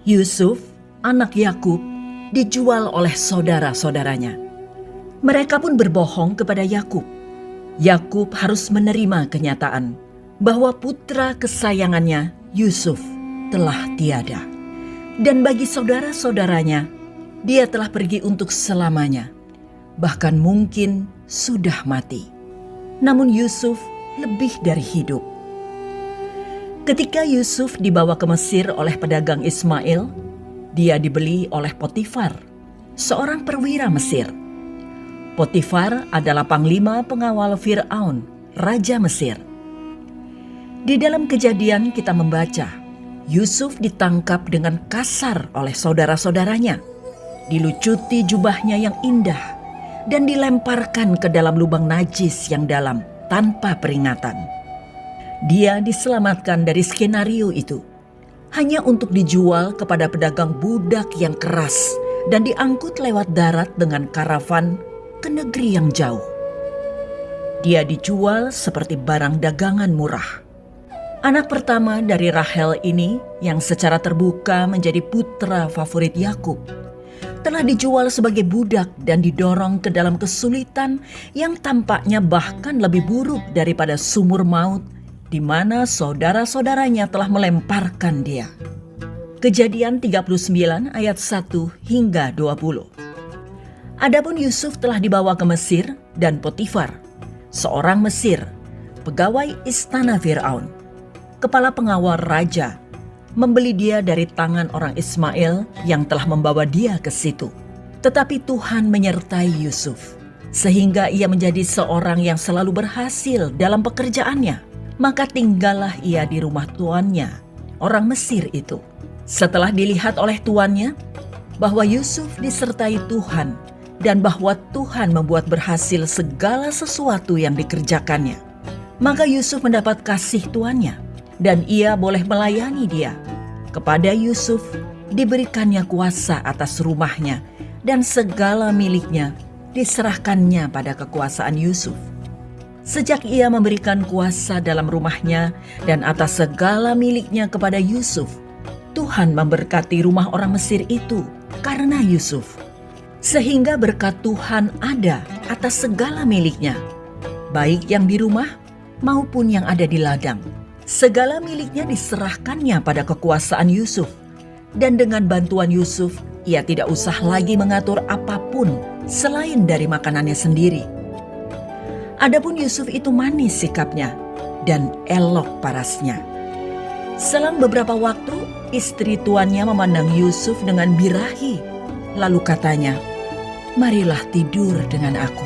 Yusuf, anak Yakub, dijual oleh saudara-saudaranya. Mereka pun berbohong kepada Yakub. Yakub harus menerima kenyataan bahwa putra kesayangannya, Yusuf, telah tiada. Dan bagi saudara-saudaranya, dia telah pergi untuk selamanya, bahkan mungkin sudah mati. Namun Yusuf lebih dari hidup. Ketika Yusuf dibawa ke Mesir oleh pedagang Ismail, dia dibeli oleh Potifar, seorang perwira Mesir. Potifar adalah panglima pengawal Fir'aun, raja Mesir. Di dalam Kejadian kita membaca, Yusuf ditangkap dengan kasar oleh saudara-saudaranya, dilucuti jubahnya yang indah, dan dilemparkan ke dalam lubang najis yang dalam tanpa peringatan. Dia diselamatkan dari skenario itu hanya untuk dijual kepada pedagang budak yang keras dan diangkut lewat darat dengan karavan ke negeri yang jauh. Dia dijual seperti barang dagangan murah. Anak pertama dari Rahel ini yang secara terbuka menjadi putra favorit Yakub telah dijual sebagai budak dan didorong ke dalam kesulitan yang tampaknya bahkan lebih buruk daripada sumur maut di mana saudara-saudaranya telah melemparkan dia. Kejadian 39 ayat 1 hingga 20. Adapun Yusuf telah dibawa ke Mesir dan Potifar, seorang Mesir, pegawai istana Fir'aun, kepala pengawal raja, membeli dia dari tangan orang Ismail yang telah membawa dia ke situ. Tetapi Tuhan menyertai Yusuf, sehingga ia menjadi seorang yang selalu berhasil dalam pekerjaannya. Maka tinggallah ia di rumah tuannya, orang Mesir itu. Setelah dilihat oleh tuannya bahwa Yusuf disertai Tuhan dan bahwa Tuhan membuat berhasil segala sesuatu yang dikerjakannya, maka Yusuf mendapat kasih tuannya dan ia boleh melayani dia. Kepada Yusuf diberikannya kuasa atas rumahnya dan segala miliknya diserahkannya pada kekuasaan Yusuf. Sejak ia memberikan kuasa dalam rumahnya dan atas segala miliknya kepada Yusuf, Tuhan memberkati rumah orang Mesir itu karena Yusuf. Sehingga berkat Tuhan ada atas segala miliknya, baik yang di rumah maupun yang ada di ladang. Segala miliknya diserahkannya pada kekuasaan Yusuf. Dan dengan bantuan Yusuf, ia tidak usah lagi mengatur apapun selain dari makanannya sendiri. Adapun Yusuf itu manis sikapnya dan elok parasnya. Selang beberapa waktu, istri tuannya memandang Yusuf dengan birahi. Lalu katanya, "Marilah tidur dengan aku."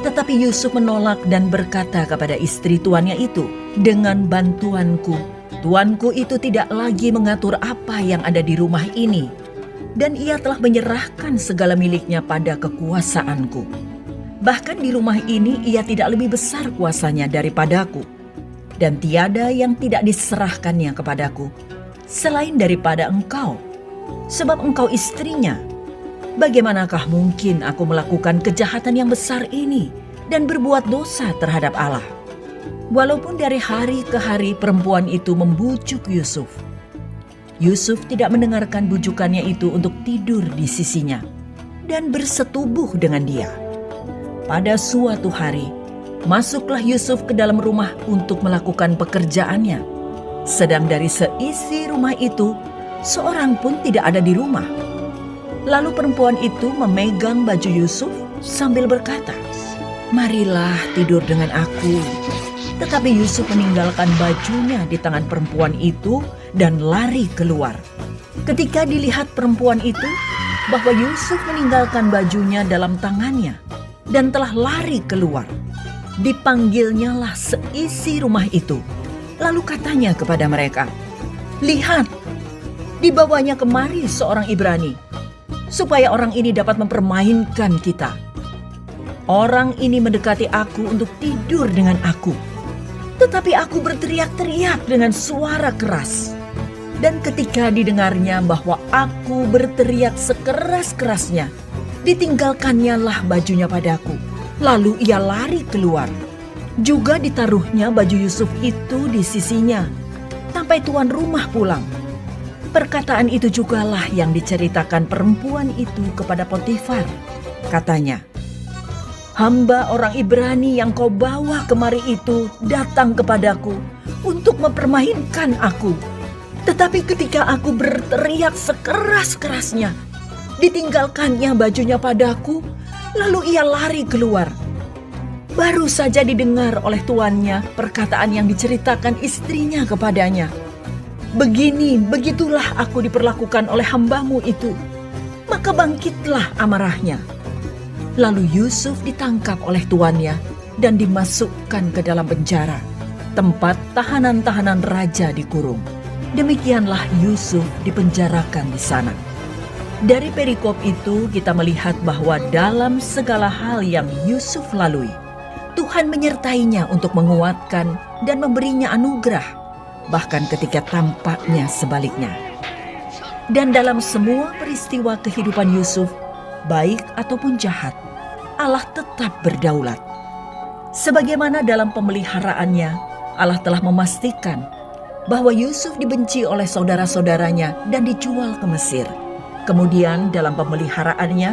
Tetapi Yusuf menolak dan berkata kepada istri tuannya itu, "Dengan bantuanku, tuanku itu tidak lagi mengatur apa yang ada di rumah ini, dan ia telah menyerahkan segala miliknya pada kekuasaanku. Bahkan di rumah ini ia tidak lebih besar kuasanya daripadaku, dan tiada yang tidak diserahkannya kepadaku, selain daripada engkau, sebab engkau istrinya. Bagaimanakah mungkin aku melakukan kejahatan yang besar ini dan berbuat dosa terhadap Allah?" Walaupun dari hari ke hari perempuan itu membujuk Yusuf, Yusuf tidak mendengarkan bujukannya itu untuk tidur di sisinya dan bersetubuh dengan dia. Pada suatu hari, masuklah Yusuf ke dalam rumah untuk melakukan pekerjaannya. Sedang dari seisi rumah itu, seorang pun tidak ada di rumah. Lalu perempuan itu memegang baju Yusuf sambil berkata, "Marilah tidur dengan aku." Tetapi Yusuf meninggalkan bajunya di tangan perempuan itu dan lari keluar. Ketika dilihat perempuan itu bahwa Yusuf meninggalkan bajunya dalam tangannya dan telah lari keluar, dipanggilnyalah seisi rumah itu. Lalu katanya kepada mereka, "Lihat, dibawanya kemari seorang Ibrani, supaya orang ini dapat mempermainkan kita. Orang ini mendekati aku untuk tidur dengan aku, tetapi aku berteriak-teriak dengan suara keras. Dan ketika didengarnya bahwa aku berteriak sekeras-kerasnya, ditinggalkannya lah bajunya padaku. Lalu ia lari keluar. Juga ditaruhnya baju Yusuf itu di sisinya, sampai tuan rumah pulang. Perkataan itu jugalah yang diceritakan perempuan itu kepada Potifar. Katanya, "Hamba orang Ibrani yang kau bawa kemari itu datang kepadaku untuk mempermainkan aku. Tetapi ketika aku berteriak sekeras-kerasnya, ditinggalkannya bajunya padaku, lalu ia lari keluar." Baru saja didengar oleh tuannya perkataan yang diceritakan istrinya kepadanya. Begitulah aku diperlakukan oleh hambamu itu. Maka bangkitlah amarahnya. Lalu Yusuf ditangkap oleh tuannya dan dimasukkan ke dalam penjara, tempat tahanan-tahanan raja dikurung. Demikianlah Yusuf dipenjarakan di sana. Dari perikop itu kita melihat bahwa dalam segala hal yang Yusuf lalui, Tuhan menyertainya untuk menguatkan dan memberinya anugerah, bahkan ketika tampaknya sebaliknya. Dan dalam semua peristiwa kehidupan Yusuf, baik ataupun jahat, Allah tetap berdaulat. Sebagaimana dalam pemeliharaannya, Allah telah memastikan bahwa Yusuf dibenci oleh saudara-saudaranya dan dijual ke Mesir. Kemudian dalam pemeliharaannya,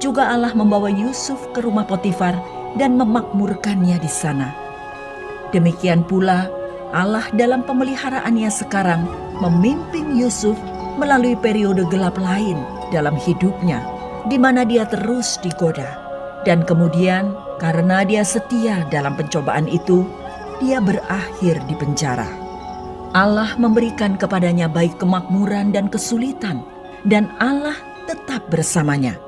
juga Allah membawa Yusuf ke rumah Potifar dan memakmurkannya di sana. Demikian pula Allah dalam pemeliharaannya sekarang memimpin Yusuf melalui periode gelap lain dalam hidupnya, di mana dia terus digoda. Dan kemudian karena dia setia dalam pencobaan itu, dia berakhir di penjara. Allah memberikan kepadanya baik kemakmuran dan kesulitan, dan Allah tetap bersamanya,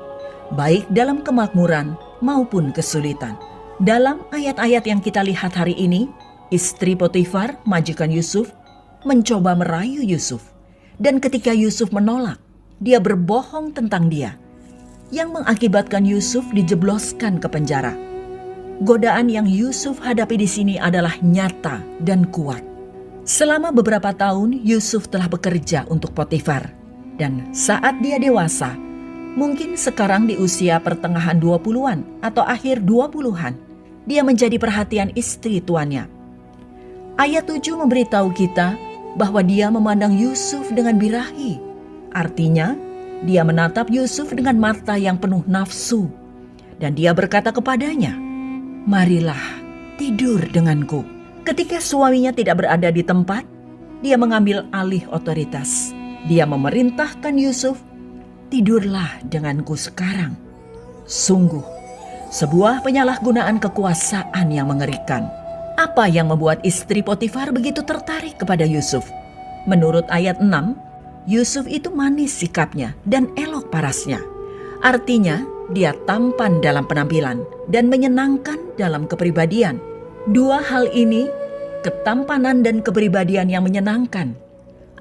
baik dalam kemakmuran maupun kesulitan. Dalam ayat-ayat yang kita lihat hari ini, istri Potifar, majikan Yusuf, mencoba merayu Yusuf. Dan ketika Yusuf menolak, dia berbohong tentang dia, yang mengakibatkan Yusuf dijebloskan ke penjara. Godaan yang Yusuf hadapi di sini adalah nyata dan kuat. Selama beberapa tahun, Yusuf telah bekerja untuk Potifar. Dan saat dia dewasa, mungkin sekarang di usia pertengahan 20-an atau akhir 20-an, dia menjadi perhatian istri tuannya. Ayat 7 memberitahu kita bahwa dia memandang Yusuf dengan birahi. Artinya, dia menatap Yusuf dengan mata yang penuh nafsu. Dan dia berkata kepadanya, "Marilah tidur denganku." Ketika suaminya tidak berada di tempat, dia mengambil alih otoritas. Dia memerintahkan Yusuf, "Tidurlah denganku sekarang." Sungguh, sebuah penyalahgunaan kekuasaan yang mengerikan. Apa yang membuat istri Potifar begitu tertarik kepada Yusuf? Menurut ayat 6, Yusuf itu manis sikapnya dan elok parasnya. Artinya, dia tampan dalam penampilan dan menyenangkan dalam kepribadian. Dua hal ini, ketampanan dan kepribadian yang menyenangkan,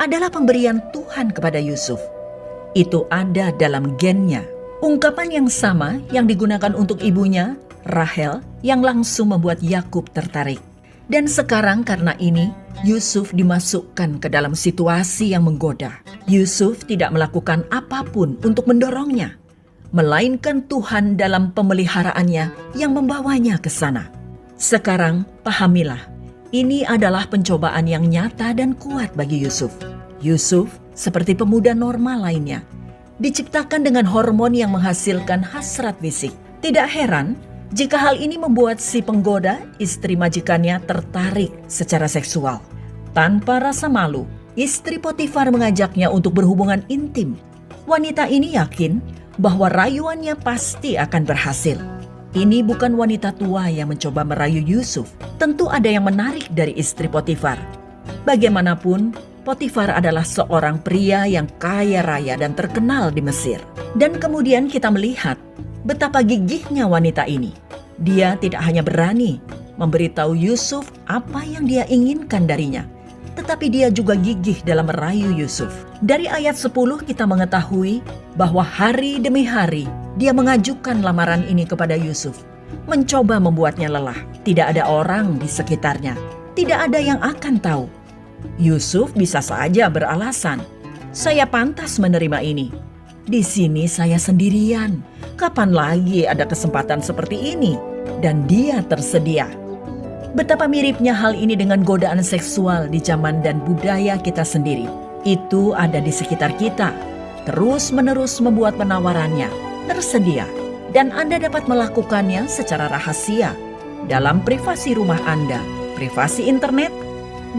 adalah pemberian Tuhan kepada Yusuf. Itu ada dalam gennya. Ungkapan yang sama yang digunakan untuk ibunya, Rahel, yang langsung membuat Yakub tertarik. Dan sekarang karena ini, Yusuf dimasukkan ke dalam situasi yang menggoda. Yusuf tidak melakukan apapun untuk mendorongnya, melainkan Tuhan dalam pemeliharaannya yang membawanya ke sana. Sekarang pahamilah, ini adalah pencobaan yang nyata dan kuat bagi Yusuf. Yusuf, seperti pemuda normal lainnya, diciptakan dengan hormon yang menghasilkan hasrat fisik. Tidak heran jika hal ini membuat si penggoda, istri majikannya, tertarik secara seksual. Tanpa rasa malu, istri Potifar mengajaknya untuk berhubungan intim. Wanita ini yakin bahwa rayuannya pasti akan berhasil. Ini bukan wanita tua yang mencoba merayu Yusuf. Tentu ada yang menarik dari istri Potifar. Bagaimanapun, Potifar adalah seorang pria yang kaya raya dan terkenal di Mesir. Dan kemudian kita melihat betapa gigihnya wanita ini. Dia tidak hanya berani memberitahu Yusuf apa yang dia inginkan darinya, tetapi dia juga gigih dalam merayu Yusuf. Dari ayat 10 kita mengetahui bahwa hari demi hari dia mengajukan lamaran ini kepada Yusuf, mencoba membuatnya lelah. Tidak ada orang di sekitarnya, tidak ada yang akan tahu. Yusuf bisa saja beralasan, "Saya pantas menerima ini. Di sini saya sendirian. Kapan lagi ada kesempatan seperti ini?" Dan dia tersedia. Betapa miripnya hal ini dengan godaan seksual di zaman dan budaya kita sendiri. Itu ada di sekitar kita, terus-menerus membuat penawarannya tersedia, dan Anda dapat melakukannya secara rahasia dalam privasi rumah Anda, privasi internet,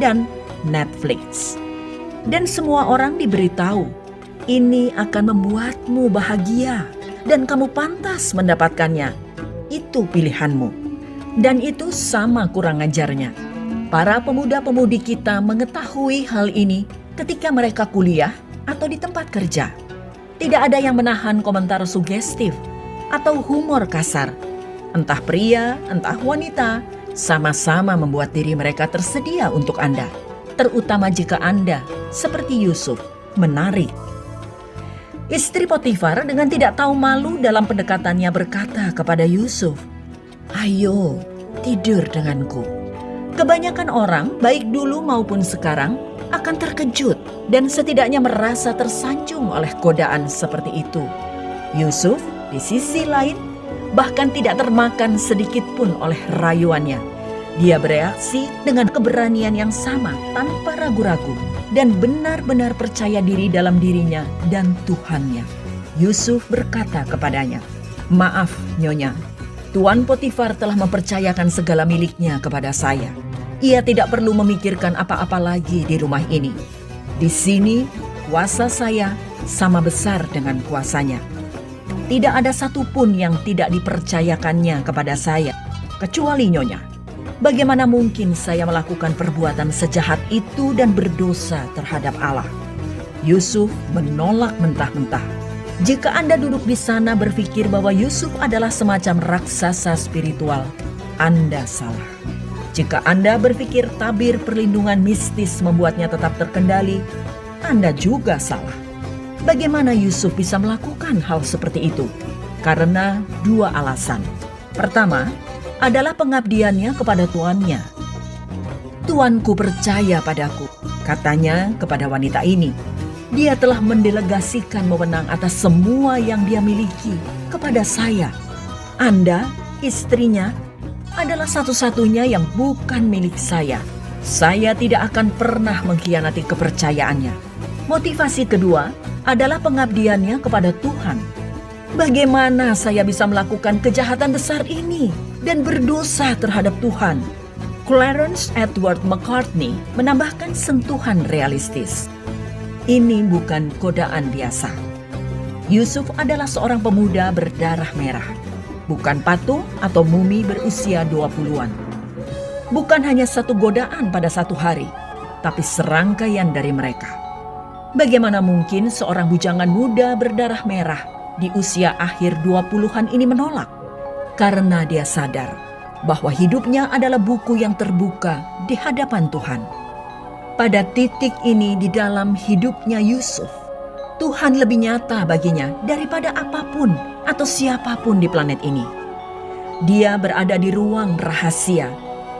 dan Netflix. Dan semua orang diberitahu, ini akan membuatmu bahagia dan kamu pantas mendapatkannya. Itu pilihanmu. Dan itu sama kurang ajarnya. Para pemuda-pemudi kita mengetahui hal ini ketika mereka kuliah atau di tempat kerja. Tidak ada yang menahan komentar sugestif atau humor kasar. Entah pria, entah wanita, sama-sama membuat diri mereka tersedia untuk Anda. Terutama jika Anda, seperti Yusuf, menarik. Istri Potifar dengan tidak tahu malu dalam pendekatannya berkata kepada Yusuf, "Ayo, tidur denganku." Kebanyakan orang, baik dulu maupun sekarang, akan terkejut dan setidaknya merasa tersanjung oleh godaan seperti itu. Yusuf, di sisi lain, bahkan tidak termakan sedikit pun oleh rayuannya. Dia bereaksi dengan keberanian yang sama tanpa ragu-ragu dan benar-benar percaya diri dalam dirinya dan Tuhannya. Yusuf berkata kepadanya, "Maaf, Nyonya, Tuan Potifar telah mempercayakan segala miliknya kepada saya. Ia tidak perlu memikirkan apa-apa lagi di rumah ini. Di sini, kuasa saya sama besar dengan kuasanya. Tidak ada satupun yang tidak dipercayakannya kepada saya, kecuali Nyonya. Bagaimana mungkin saya melakukan perbuatan sejahat itu dan berdosa terhadap Allah?" Yusuf menolak mentah-mentah. Jika Anda duduk di sana berpikir bahwa Yusuf adalah semacam raksasa spiritual, Anda salah. Jika Anda berpikir tabir perlindungan mistis membuatnya tetap terkendali, Anda juga salah. Bagaimana Yusuf bisa melakukan hal seperti itu? Karena dua alasan. Pertama, adalah pengabdiannya kepada tuannya. "Tuanku percaya padaku," katanya kepada wanita ini. "Dia telah mendelegasikan wewenang atas semua yang dia miliki kepada saya. Anda, istrinya, adalah satu-satunya yang bukan milik saya. Saya tidak akan pernah mengkhianati kepercayaannya." Motivasi kedua adalah pengabdiannya kepada Tuhan. "Bagaimana saya bisa melakukan kejahatan besar ini dan berdosa terhadap Tuhan?" Clarence Edward McCartney menambahkan sentuhan realistis. Ini bukan godaan biasa. Yusuf adalah seorang pemuda berdarah merah, bukan patung atau mumi berusia 20-an. Bukan hanya satu godaan pada satu hari, tapi serangkaian dari mereka. Bagaimana mungkin seorang bujangan muda berdarah merah di usia akhir 20-an ini menolak? Karena dia sadar bahwa hidupnya adalah buku yang terbuka di hadapan Tuhan. Pada titik ini di dalam hidupnya Yusuf, Tuhan lebih nyata baginya daripada apapun atau siapapun di planet ini. Dia berada di ruang rahasia,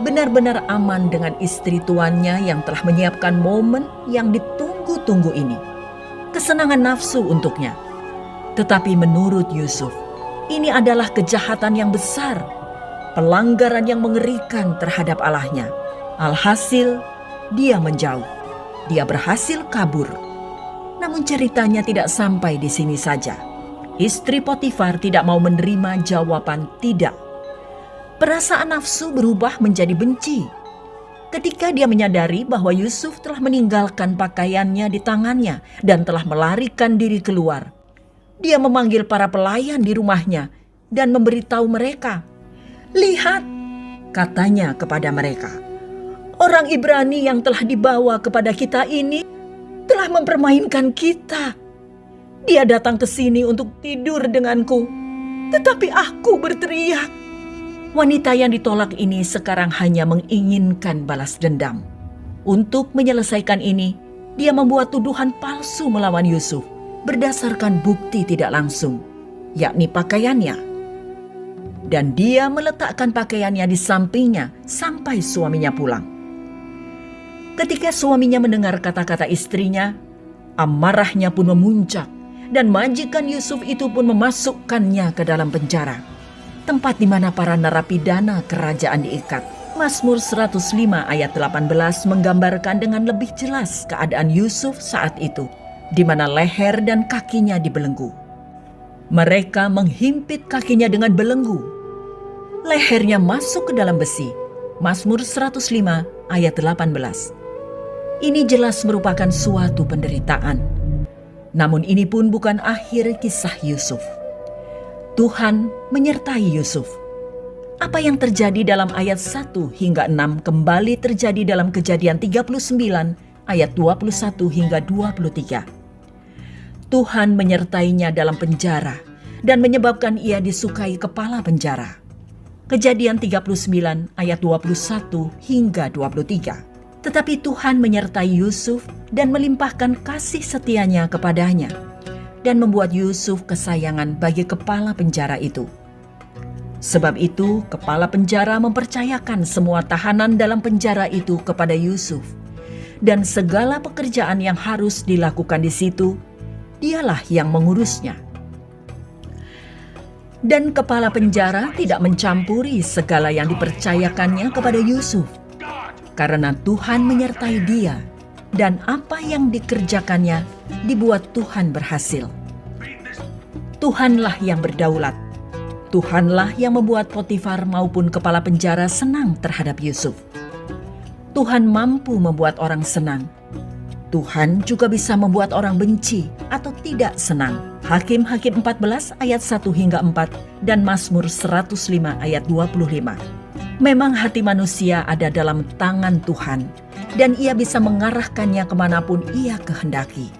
benar-benar aman dengan istri tuannya yang telah menyiapkan momen yang ditunggu-tunggu ini. Kesenangan nafsu untuknya. Tetapi menurut Yusuf, ini adalah kejahatan yang besar, pelanggaran yang mengerikan terhadap Allahnya. Alhasil, dia menjauh. Dia berhasil kabur. Namun ceritanya tidak sampai di sini saja. Istri Potifar tidak mau menerima jawaban tidak. Perasaan nafsu berubah menjadi benci. Ketika dia menyadari bahwa Yusuf telah meninggalkan pakaiannya di tangannya dan telah melarikan diri keluar, dia memanggil para pelayan di rumahnya dan memberitahu mereka. "Lihat," katanya kepada mereka, "orang Ibrani yang telah dibawa kepada kita ini telah mempermainkan kita. Dia datang ke sini untuk tidur denganku, tetapi aku berteriak." Wanita yang ditolak ini sekarang hanya menginginkan balas dendam. Untuk menyelesaikan ini, dia membuat tuduhan palsu melawan Yusuf berdasarkan bukti tidak langsung, yakni pakaiannya. Dan dia meletakkan pakaiannya di sampingnya sampai suaminya pulang. Ketika suaminya mendengar kata-kata istrinya, amarahnya pun memuncak dan majikan Yusuf itu pun memasukkannya ke dalam penjara, tempat di mana para narapidana kerajaan diikat. Mazmur 105 ayat 18 menggambarkan dengan lebih jelas keadaan Yusuf saat itu, di mana leher dan kakinya dibelenggu. Mereka menghimpit kakinya dengan belenggu. Lehernya masuk ke dalam besi. Mazmur 105 ayat 18. Ini jelas merupakan suatu penderitaan. Namun ini pun bukan akhir kisah Yusuf. Tuhan menyertai Yusuf. Apa yang terjadi dalam ayat 1 hingga 6 kembali terjadi dalam Kejadian 39 ayat 21 hingga 23. Tuhan menyertainya dalam penjara dan menyebabkan ia disukai kepala penjara. Kejadian 39 ayat 21 hingga 23. Tetapi Tuhan menyertai Yusuf dan melimpahkan kasih setianya kepadanya dan membuat Yusuf kesayangan bagi kepala penjara itu. Sebab itu kepala penjara mempercayakan semua tahanan dalam penjara itu kepada Yusuf, dan segala pekerjaan yang harus dilakukan di situ, dialah yang mengurusnya. Dan kepala penjara tidak mencampuri segala yang dipercayakannya kepada Yusuf, karena Tuhan menyertai dia, dan apa yang dikerjakannya dibuat Tuhan berhasil. Tuhanlah yang berdaulat. Tuhanlah yang membuat Potifar maupun kepala penjara senang terhadap Yusuf. Tuhan mampu membuat orang senang. Tuhan juga bisa membuat orang benci atau tidak senang. Hakim-Hakim 14 ayat 1 hingga 4 dan Mazmur 105 ayat 25. Memang hati manusia ada dalam tangan Tuhan, dan ia bisa mengarahkannya kemanapun ia kehendaki.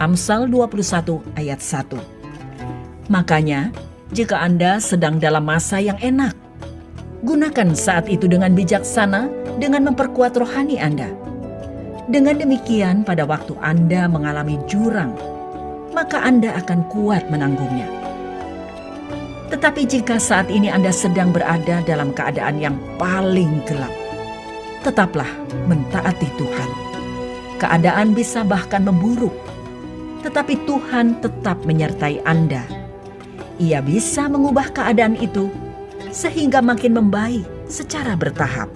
Amsal 21 ayat 1. Makanya, jika Anda sedang dalam masa yang enak, gunakan saat itu dengan bijaksana dengan memperkuat rohani Anda. Dengan demikian, pada waktu Anda mengalami jurang, maka Anda akan kuat menanggungnya. Tetapi jika saat ini Anda sedang berada dalam keadaan yang paling gelap, tetaplah mentaati Tuhan. Keadaan bisa bahkan memburuk, tetapi Tuhan tetap menyertai Anda. Ia bisa mengubah keadaan itu sehingga makin membaik secara bertahap.